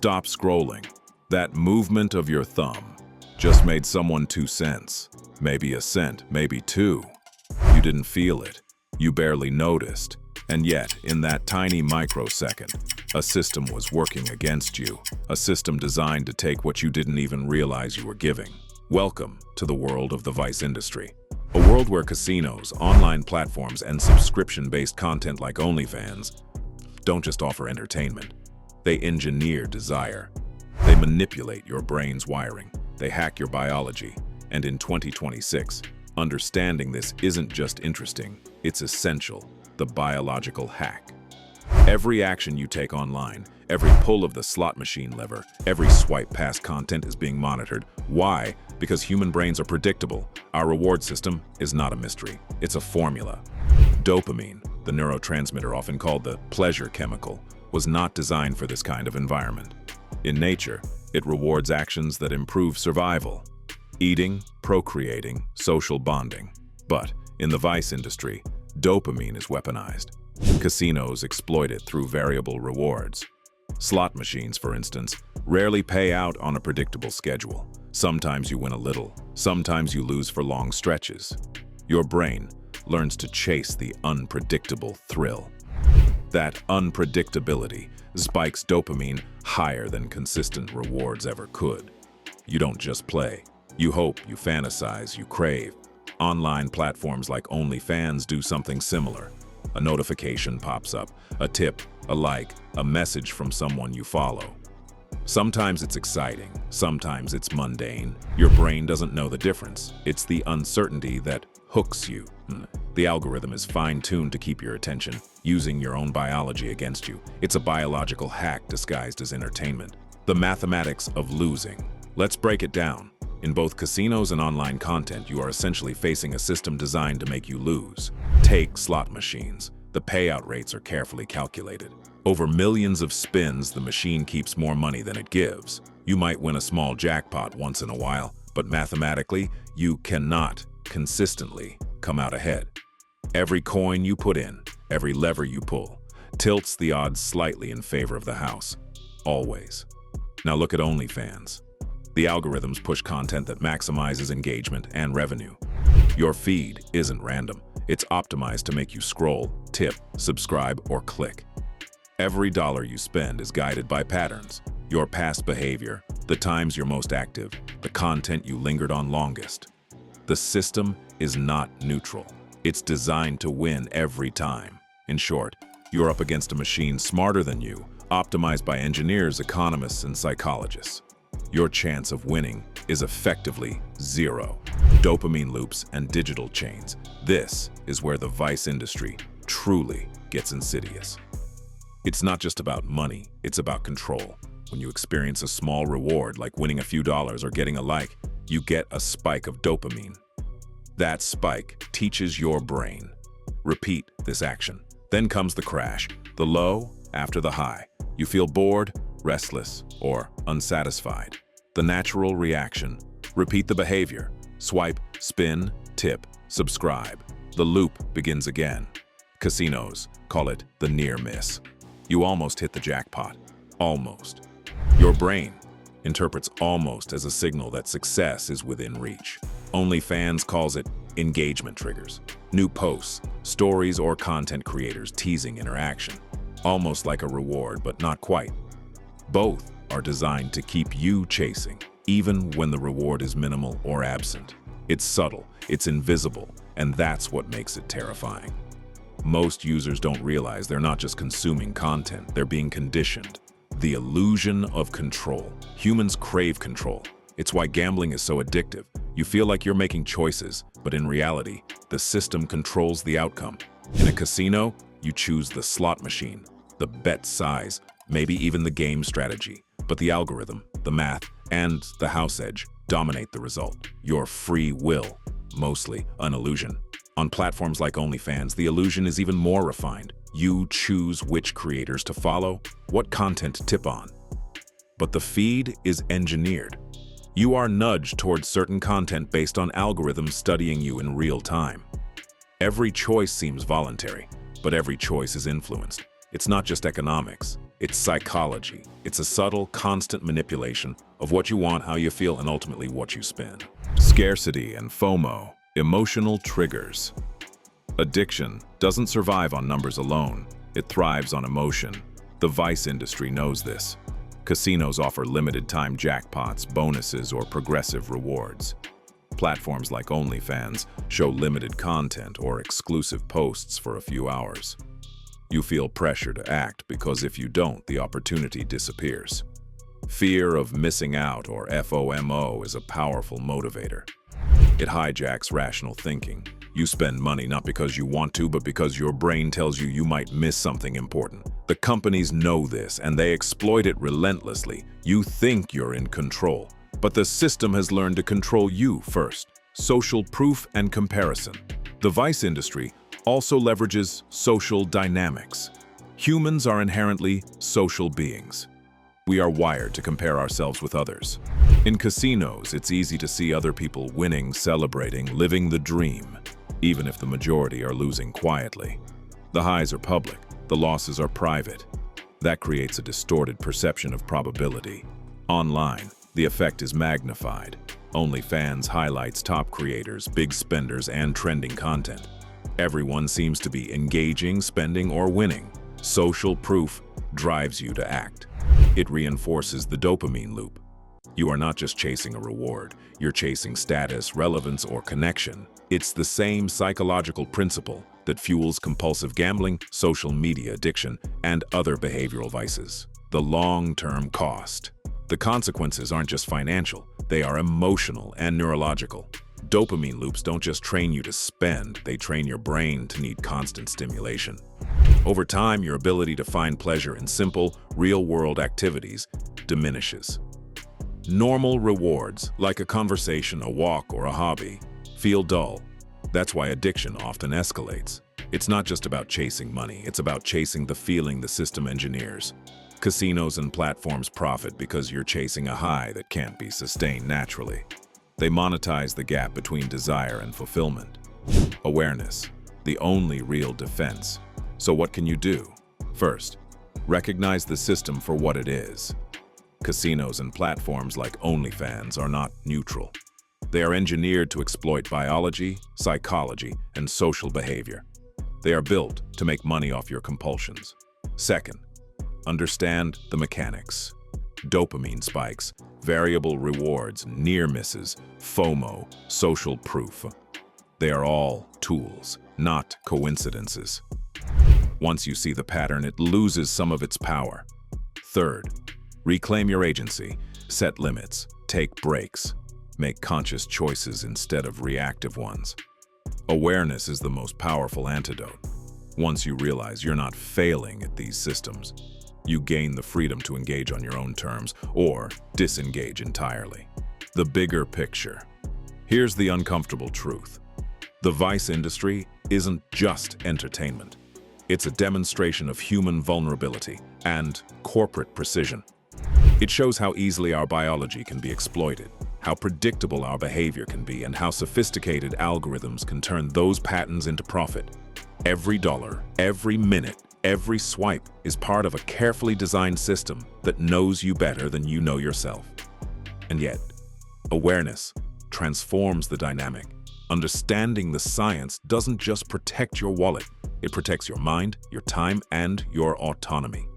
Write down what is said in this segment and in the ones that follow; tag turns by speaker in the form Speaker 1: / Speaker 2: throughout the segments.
Speaker 1: Stop scrolling. That movement of your thumb just made someone 2 cents, maybe a cent, maybe 2. You didn't feel it. You barely noticed. And yet, in that tiny microsecond, a system was working against you. A system designed to take what you didn't even realize you were giving. Welcome to the world of the vice industry. A world where casinos, online platforms, and subscription-based content like OnlyFans don't just offer entertainment. They engineer desire. They manipulate your brain's wiring. They hack your biology. And in 2026, understanding this isn't just interesting, it's essential. The biological hack. Every action you take online, every pull of the slot machine lever, every swipe past content is being monitored. Why? Because human brains are predictable. Our reward system is not a mystery. It's a formula. Dopamine, the neurotransmitter often called the pleasure chemical, was not designed for this kind of environment. In nature, it rewards actions that improve survival. Eating, procreating, social bonding. But in the vice industry, dopamine is weaponized. Casinos exploit it through variable rewards. Slot machines, for instance, rarely pay out on a predictable schedule. Sometimes you win a little, sometimes you lose for long stretches. Your brain learns to chase the unpredictable thrill. That unpredictability spikes dopamine higher than consistent rewards ever could. You don't just play. You hope, you fantasize, you crave. Online platforms like OnlyFans do something similar. A notification pops up, a tip, a like, a message from someone you follow. Sometimes it's exciting, sometimes it's mundane. Your brain doesn't know the difference. It's the uncertainty that hooks you. The algorithm is fine-tuned to keep your attention, using your own biology against you. It's a biological hack disguised as entertainment. The mathematics of losing. Let's break it down. In both casinos and online content, you are essentially facing a system designed to make you lose. Take slot machines. The payout rates are carefully calculated. Over millions of spins, the machine keeps more money than it gives. You might win a small jackpot once in a while, but mathematically, you cannot consistently come out ahead. Every coin you put in, every lever you pull, tilts the odds slightly in favor of the house. Always. Now look at OnlyFans. The algorithms push content that maximizes engagement and revenue. Your feed isn't random. It's optimized to make you scroll, tip, subscribe, or click. Every dollar you spend is guided by patterns. Your past behavior, the times you're most active, the content you lingered on longest. The system is not neutral. It's designed to win every time. In short, you're up against a machine smarter than you, optimized by engineers, economists, and psychologists. Your chance of winning is effectively zero. Dopamine loops and digital chains. This is where the vice industry truly gets insidious. It's not just about money, it's about control. When you experience a small reward, like winning a few dollars or getting a like, you get a spike of dopamine. That spike teaches your brain. Repeat this action. Then comes the crash, the low after the high. You feel bored, restless, or unsatisfied. The natural reaction. Repeat the behavior. Swipe, spin, tip, subscribe. The loop begins again. Casinos call it the near miss. You almost hit the jackpot. Almost. Your brain interprets almost as a signal that success is within reach. OnlyFans calls it engagement triggers. New posts, stories, or content creators teasing interaction. Almost like a reward, but not quite. Both are designed to keep you chasing, even when the reward is minimal or absent. It's subtle, it's invisible, and that's what makes it terrifying. Most users don't realize they're not just consuming content, they're being conditioned. The illusion of control. Humans crave control. It's why gambling is so addictive. You feel like you're making choices, but in reality, the system controls the outcome. In a casino, you choose the slot machine, the bet size, maybe even the game strategy. But the algorithm, the math, and the house edge dominate the result. Your free will, mostly an illusion. On platforms like OnlyFans, the illusion is even more refined. You choose which creators to follow, what content to tip on. But the feed is engineered. You are nudged towards certain content based on algorithms studying you in real time. Every choice seems voluntary, but every choice is influenced. It's not just economics, It's psychology. It's a subtle, constant manipulation of what you want, how you feel, and ultimately what you spend. Scarcity and FOMO, emotional triggers. Addiction doesn't survive on numbers alone. It thrives on emotion. The vice industry knows this. Casinos offer limited-time jackpots, bonuses, or progressive rewards. Platforms like OnlyFans show limited content or exclusive posts for a few hours. You feel pressure to act because if you don't, the opportunity disappears. Fear of missing out, or FOMO, is a powerful motivator. It hijacks rational thinking. You spend money not because you want to, but because your brain tells you you might miss something important. The companies know this, and they exploit it relentlessly. You think you're in control, but the system has learned to control you first. Social proof and comparison. The vice industry also leverages social dynamics. Humans are inherently social beings. We are wired to compare ourselves with others. In casinos, it's easy to see other people winning, celebrating, living the dream, even if the majority are losing quietly. The highs are public, the losses are private. That creates a distorted perception of probability. Online, the effect is magnified. OnlyFans highlights top creators, big spenders, and trending content. Everyone seems to be engaging, spending, or winning. Social proof drives you to act. It reinforces the dopamine loop. You are not just chasing a reward, you're chasing status, relevance, or connection. It's the same psychological principle that fuels compulsive gambling, social media addiction, and other behavioral vices. The long-term cost. The consequences aren't just financial, they are emotional and neurological. Dopamine loops don't just train you to spend, they train your brain to need constant stimulation. Over time, your ability to find pleasure in simple, real-world activities diminishes. Normal rewards, like a conversation, a walk, or a hobby, feel dull. That's why addiction often escalates. It's not just about chasing money, it's about chasing the feeling the system engineers. Casinos and platforms profit because you're chasing a high that can't be sustained naturally. They monetize the gap between desire and fulfillment. Awareness, the only real defense. So what can you do? First, recognize the system for what it is. Casinos and platforms like OnlyFans are not neutral. They are engineered to exploit biology, psychology, and social behavior. They are built to make money off your compulsions. Second, understand the mechanics. Dopamine spikes, variable rewards, near misses, FOMO, social proof. They are all tools, not coincidences. Once you see the pattern, it loses some of its power. Third, reclaim your agency, set limits, take breaks, make conscious choices instead of reactive ones. Awareness is the most powerful antidote. Once you realize you're not failing at these systems, you gain the freedom to engage on your own terms or disengage entirely. The bigger picture. Here's the uncomfortable truth. The vice industry isn't just entertainment. It's a demonstration of human vulnerability and corporate precision. It shows how easily our biology can be exploited, how predictable our behavior can be, and how sophisticated algorithms can turn those patterns into profit. Every dollar, every minute, every swipe is part of a carefully designed system that knows you better than you know yourself. And yet, awareness transforms the dynamic. Understanding the science doesn't just protect your wallet, it protects your mind, your time, and your autonomy.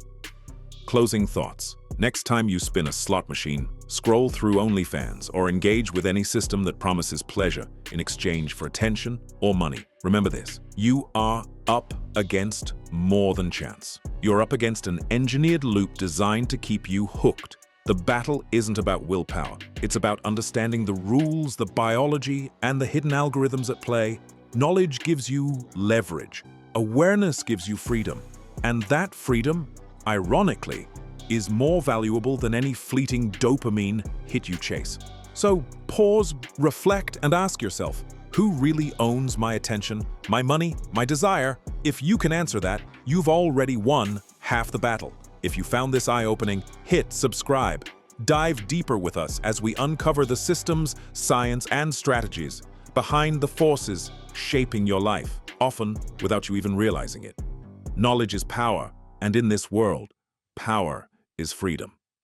Speaker 1: Closing thoughts. Next time you spin a slot machine, scroll through OnlyFans, or engage with any system that promises pleasure in exchange for attention or money, remember this: you are up against more than chance. You're up against an engineered loop designed to keep you hooked. The battle isn't about willpower. It's about understanding the rules, the biology, and the hidden algorithms at play. Knowledge gives you leverage. Awareness gives you freedom. And that freedom, ironically, is more valuable than any fleeting dopamine hit you chase. So pause, reflect, and ask yourself, who really owns my attention, my money, my desire? If you can answer that, you've already won half the battle. If you found this eye-opening, hit subscribe. Dive deeper with us as we uncover the systems, science, and strategies behind the forces shaping your life, often without you even realizing it. Knowledge is power, and in this world, Power is freedom.